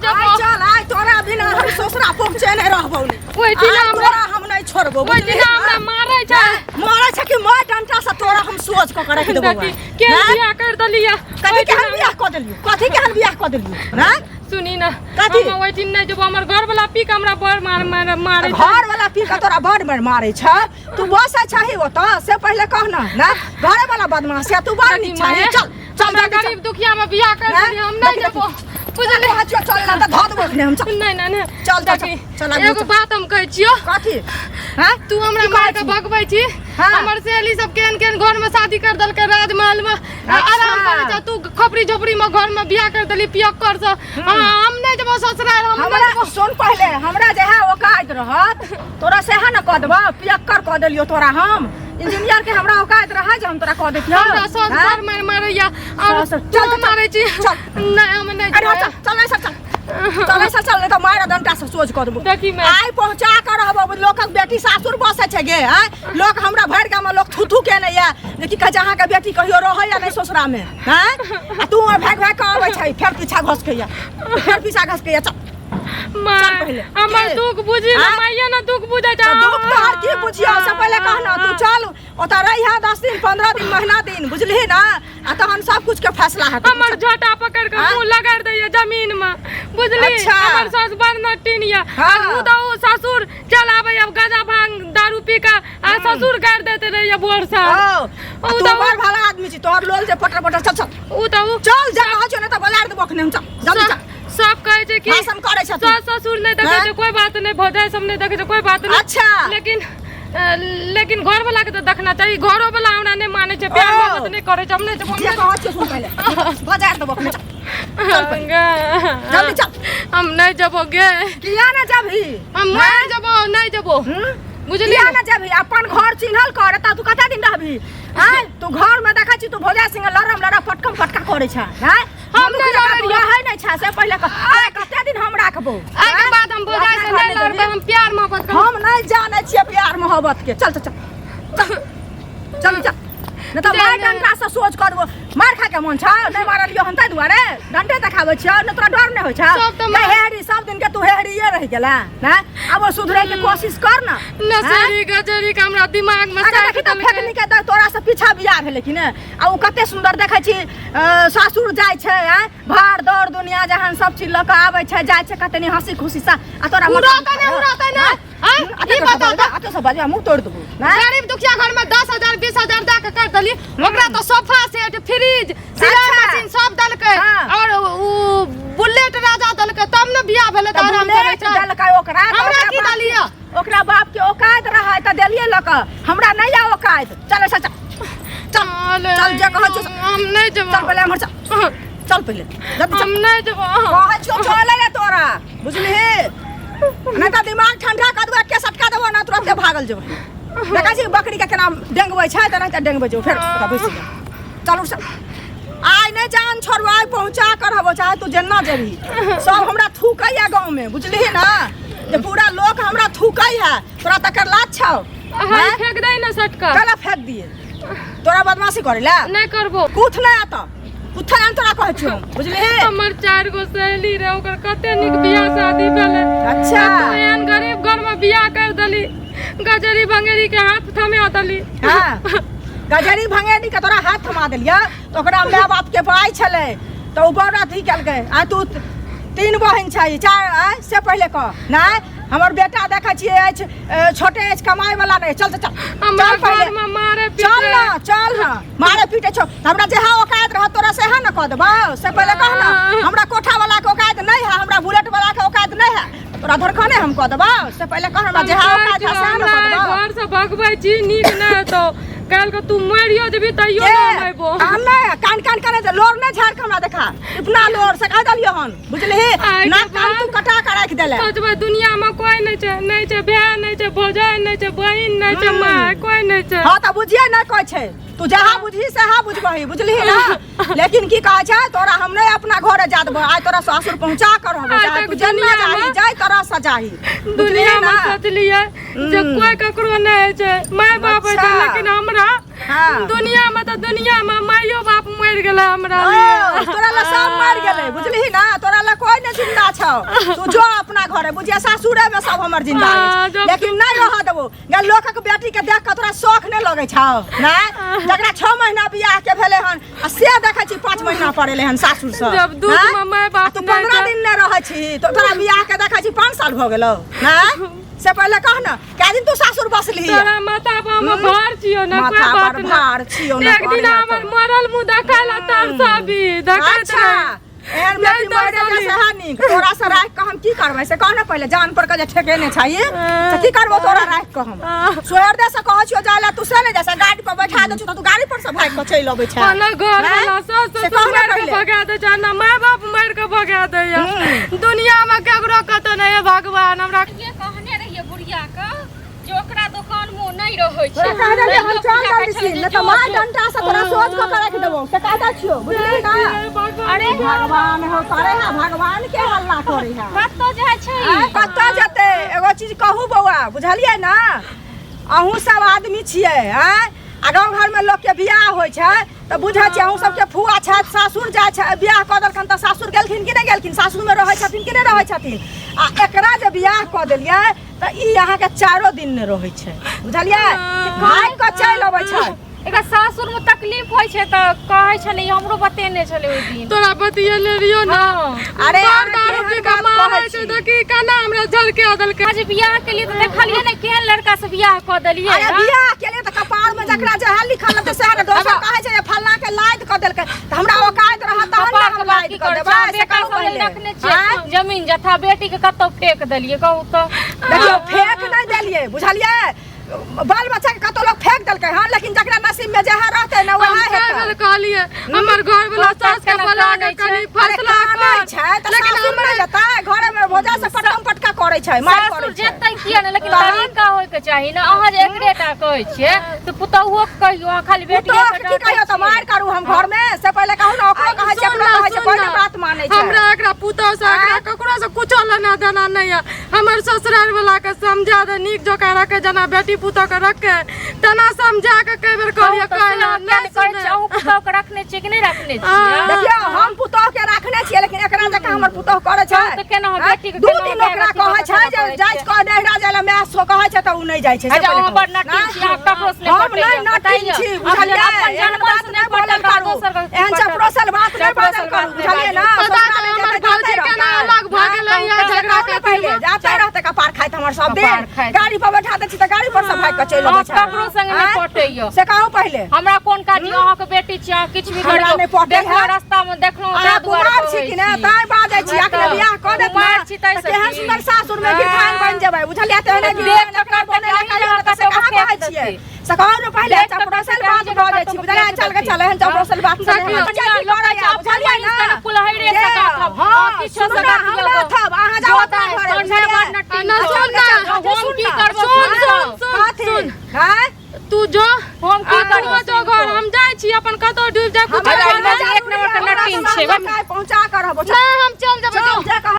जब चल आइ तोरा बिना हम ससुरा पहुँचे नहीं रहबो ओइ दिना तोरा हम नहीं छोड़बो ओइ दिना हमरा मारै छ मारै छ कि मैं डंटा से तोरा हम सोच क रख देबो के बियाह कर दलिया कथि के हम बियाह क देलियो कथि के हम बियाह क देलियो ना सुनी ना हम ओइ दिन नहीं जब हमर घर वाला पी के हमरा बर मारे घर वाला पी के तोरा बर मारे छ तू बस चाही ओत से पहले कहना ना घर वाला बदमाश है तू बार नहीं चाही चल चल गरीब दुखिया में बियाह कर देली हम नहीं जबो बुझली चल ना त धद बोखने हम चल नहीं चल चल एगो बात हम कहै छियो कथि हां तू हमरा मार के भगबै छी हमर सहेली सब केन घर में शादी कर दल के राजमहल में आराम करे छ तू खपरी झोपड़ी में घर में बियाह कर दली पियक कर छ हम नहीं जबो ससुराल हम हमरा सुन पहले हमरा जे है औकात रहत तोरा से है न क देबो पियक कर क देलियो तोरा हम इंजीनियर के हमरा औकात रहा जे हम तोरा क देतियो हमरा ससुर मारैया और चल मारै छी नहीं हम नहीं चल ऐसा चल नहीं तो मारा डंटा से सोच कर देबो देखी मैं आई पहुंचा कर रहबो लोकक बेटी सासुर बसे छै गे लोग हमरा भर गाम में लोग थुथु के नहीं है लेकिन कह जहां के बेटी कहियो रहै या नहीं ससुरा में हैं तू भाग भाग के आबै छै फेर पीछा घस के या फेर पीछा घस के या चल हमर दुख बुझी ना मैया ना दुख बुझै छ दुख तो हर की बुझियो से पहले कहना तू चल ओता रहिया 10 दिन 15 दिन महीना दिन बुझली ना आ तहन सब कुछ के फैसला है हमर झोटा पकड़ के मुंह लगाड़ दैया जमीन में बुझली हमर सास बड़ नटिनिया आ उदौ ससुर चल आबै अब गाजा भांग दारू पी के आ ससुर गाड़ देते रहिया बोर सा तू बड़ भला आदमी छी तोहर लोल जे पटर चल चल जा कह छ न त बलार देबो खने हम चल जल्दी चल सब कहे छै कि भाषण करे छ सास ससुर नहीं देखे छै कोई बात नहीं भौजाई सब नहीं देखे छै कोई बात नहीं अच्छा लेकिन घर वाला के तो देखना चाहिए घरों वाला हमरा नहीं माने छै प्यार मोहब्बत नहीं करे छै हम नहीं जे कह छ सुन पहले बाजार देबो खने चल जल्दी चल हम नहीं जबो गे किया ना जबही हम नहीं जबो बुझली ना जबही अपन घर चिन्हल कर त तू कते दिन रहबी तू घर में देखा छी तू भौजा सिंह लड़ा पटकम पटका करे छ हम नहीं रहे नहीं छ से पहले कते दिन हम राखबो आइ के बाद हम भौजा से नहीं लड़बे हम प्यार मोहब्बत हम नहीं जाने छिए प्यार मोहब्बत के चल चल न त मार डंटा से सोच करबो मार खा के मन छ नहीं मारलियो हम तै दुआरे डंटे देखाबै छ न तोरा डर नहीं होय छ हेहरी सब दिन के तू हेहरीए रह गेला ना अब सुधरे के कोशिश कर ना नसरी गजरी के हमरा दिमाग में साथ फेकनी के तोरा से पीछा बियाह भेले कि ने आ उ कते सुंदर देखै छी सासुर जाय छै भार दौड़ दुनिया जहान सब चीज ल के आबै छै जाय छै कते नि हंसी खुशी सा आ तोरा उड़ाता ने ई बता आ सब बाजा मुंह तोड़ देबो गरीब दुखिया घर में 10,000 20,000 दे के कर दली ओकरा तो सोफा सेट फ्रिज सिलाई मशीन सब दल के और उ बुलेट राजा दल के तब न बियाह भेले त आराम करे छै दल के ओकरा हमरा की दलिया ओकरा बाप के औकात रहा त देलिए ल के हमरा नहीं आ औकात चल चल जे कह छ हम नहीं जब चल पहले हमर चल पहले जब हम नहीं जब कह छ चल रे तोरा बुझली नहीं तो दिमाग ठंडा कर देबो के सटका देबो ना तुरंत भागल जेबो देखा छी बकरी के केना डेंगबै छै त नहीं त डेंगबै जो फेर बैस चल उठ आइ नहीं जान छोड़बो आइ पहुंचा कर हबो चाहे तू जेना जेबी सब हमरा थूकैया गांव में बुझली ना जे पूरा लोग हमरा थूकै है तोरा तकर लाज छौ फेंक दे ना सटका कला फेंक दिए तोरा बदमाशी करेला नहीं करबो कुछ नहीं आता कुछ नहीं तोरा कहै छी बुझली हमर 4 गो सहेली रे ओकर कते निक बियाह शादी भेले अच्छा एहन गरीब घर में बियाह कर दली गजरी भंगेरी के हाथ थमे दली हां गजरी भंगेरी के तोरा हाथ थमा देलिया तो ओकरा माय बाप के पाई छले तो ऊपर अथी केलकै आ तू 3 बहिन छै 4 से पहले कह ना हमर बेटा देखा छिए छोटे कमाई वाला नहीं चल हमर घर में मारे पीटे चल ना मारे पीटे छो हमरा जे हा औकात रह तोरा से है न कह देबो से पहले कह ना हमरा कोठा वाला के औकात नहीं है हमरा बुलेट वाला के औकात नहीं है तोरा धरखने हम कह देबो से पहले कह हमरा जे हा औकात है से न कह देबो घर से भगबै छी नीक न तो काल को तू मरियो जेबी तइयो ना आइबो हम नहीं कान करे जे लोर नहीं झाड़ के हमरा देखा इतना लोर से कह दलियो हन बुझली ना कान तू कटा के राख देले सोचबे दुनिया में कोई नहीं छै भाई नहीं छै भौजाई नहीं छै बहिन नहीं छै माय कोई नहीं छै हां त बुझिए नहीं कोई छै तू जहां बुझी से हा बुझबही बुझली ना लेकिन की कह छै तोरा हम नहीं अपना घरे जा देबो आइ तोरा सासुर पहुंचा कर हम जाय तू जन्ना जाही जाय तोरा सजाही दुनिया में सोचलिए जे कोई ककरो नहीं छै माय बाप छै लेकिन हमरा दुनिया में माइयो बाप मर गेलै हमरा तोरा ला सब मर गेलै बुझली ना तोरा ला कोई नहीं जिंदा छ छौ तू जो अपना घरे बुझिया सासुरे में सब हमर जिंदा है लेकिन नहीं रह देबो गे लोकक बेटी के देख के तोरा शौक नहीं लगे छौ ना जकरा 6 महीना बियाह के भेले हन आ से देखै छी 5 महीना पड़ेले हन सासुर से जब दूध में माय बाप तू 15 दिन ने रहै छी तो तोरा बियाह के देखै छी 5 साल भ गेलौ ना से पहले कह ना कै दिन तू सासुर बसली तोरा माथा पर हम भार छियो ना कोई बात ना भार छियो ना एक दिन हमर मरल मुंह देखला तर सभी देखै अच्छा एहन बेटी मरे जैसे हानि तोरा से राख के हम की करबै से कह ना पहले जान पर के जे ठेकेने चाहिए से की करबो तोरा राख के हम सोयर दे से कह छियो जाले तू से ले जैसे गाड़ी पर बैठा दे छु त तू गाड़ी पर से भाग के चल अबै छै ना घर वाला ससुर मार के भगा दे छ ना माय बाप मार के भगा दे दुनिया में केकरो कत नहीं है भगवान हमरा ये कहने रहिए बुढ़िया का जो ओकरा दुकान में नहीं रहै छै कह दे हम चल कर दी न त मार डंटा से तोरा सोच के रख देबो से कहता छियो बुझली ना अरे भगवान हो करे है भगवान के हल्ला करे है कत्तो जाइ छै कत्तो जते एगो चीज कहू बौआ बुझलियै ना अहूँ सब आदमी छियै हैं आ गाँव घर में लोग के बियाह होइ छै त बुझै छी अहूँ सबके फुआ छै सासुर जाइ छै बियाह क देलखन त सासुर गेलखिन कि नहीं गेलखिन सासुर में रहै छथिन कि नहीं रहै छथिन आ एकरा जे बियाह क देलियै त ई यहाँ के 4 दिन ने रहै छै बुझलियै भाग के चल अबै छै एका सासुर में तकलीफ होय छै त कहै छले हमरो बतेने छले ओइ दिन तोरा बतियले रियो ना अरे दारू पी के मारै छै देखी कना हमरा झल के अदल के आज बियाह के लिए त देखलिए ने केहन लड़का से बियाह क देलिए अरे बियाह के लिए त कपार में जकरा जे लिखल त से दोसर कहै छै जे फल्ला के लाद क देलकै त हमरा औकात रहत तहन ना हम लाद क देबै से बेटा कहू सब रखने पहिले छै जमीन जथा बेटी के कत्तो फेंक देलिए कहू त देखियो फेंक नहीं देलिए बुझलिए बाल बच्चा के कतो लोग फेंक देलकै हां लेकिन जकरा नसीब में जहाँ रहते ना वहाँ हेतै कहलिए हमर घर वाला सास के बला के कनी फसला कर छै त लेकिन हम नहीं जता घर में भोजा से पटम पटका करे छै मार करे सासुर छै जेतै किया ने लेकिन तरीका होय के चाही ना अहाँ जे एकरेटा कहै छियै त पुतहुओ के कहियो खाली बेटी तो के की कहियो त मार करू हम घर में से पहले कहू ना ओकरो कहै छै अपना कहै छै कोई बात मानै छै हमरा एकरा पुतौ से एकरा ककरो से कुछो लेना देना नहीं है हमर ससुराल वाला के समझा दे नीक जोका रखे जना बेटी पुतौ के रखे तना समझा के कई बेर कहलिए कहला नहीं कहै छै अहूँ पुतहु के रखने छियै कि नहीं रखने छियै देखियो हम पुतौह के रखने छियै लेकिन एकरा जका हमर पुतौह करे छै त केना हम बेटी के दू दिन ओकरा कहै छै जे जाइज क नहिरा जाय ला मैं सो कहै छै त उ नहीं जाय छै अच्छा हम बड़ नटी छी आप ककरो से हम नहीं नटी छी बुझलिए एहन बात नहीं बोलल करू एहन चपरोसल बात नहीं बोलल करू बुझलिए ना पता छै हमर भौजी केना अलग भ गेलै या झगड़ा के पहले जाते रहते कपार खाइत हमर सब दिन गाड़ी पर बैठा दे छी त गाड़ी पर से भाग के चलि अबै छै ककरो संग नहीं पटैयो से कहू पहले हमरा कोन काजी अहाँ के बेटी छी अहाँ किछ भी हमरा करियो नहीं पटै देखो है रास्ता में देखलो अरे कुमार छी कि ने ताई बाजै छी अकरे बियाह क देत कुमार छी तै से केहन सुंदर सासुर में गिरफान बन जेबै बुझलिए तेहने देख के करते नहीं से कहां कहै छियै से कहू ने पहले चपरोसल बात बाजै छी बुझलिए चल के चल एहन चपरोसल बात से बुझलिए ना कुलहैरे से का हां किछो से का अहाँ जाओ हम की करबो सुन हां तू जो हम की करबो जो घर हम जाय छी अपन कतो डूब जा कुछ एक नंबर के नटीन छै पहुंचा कर रहबो नहीं हम चल जेबै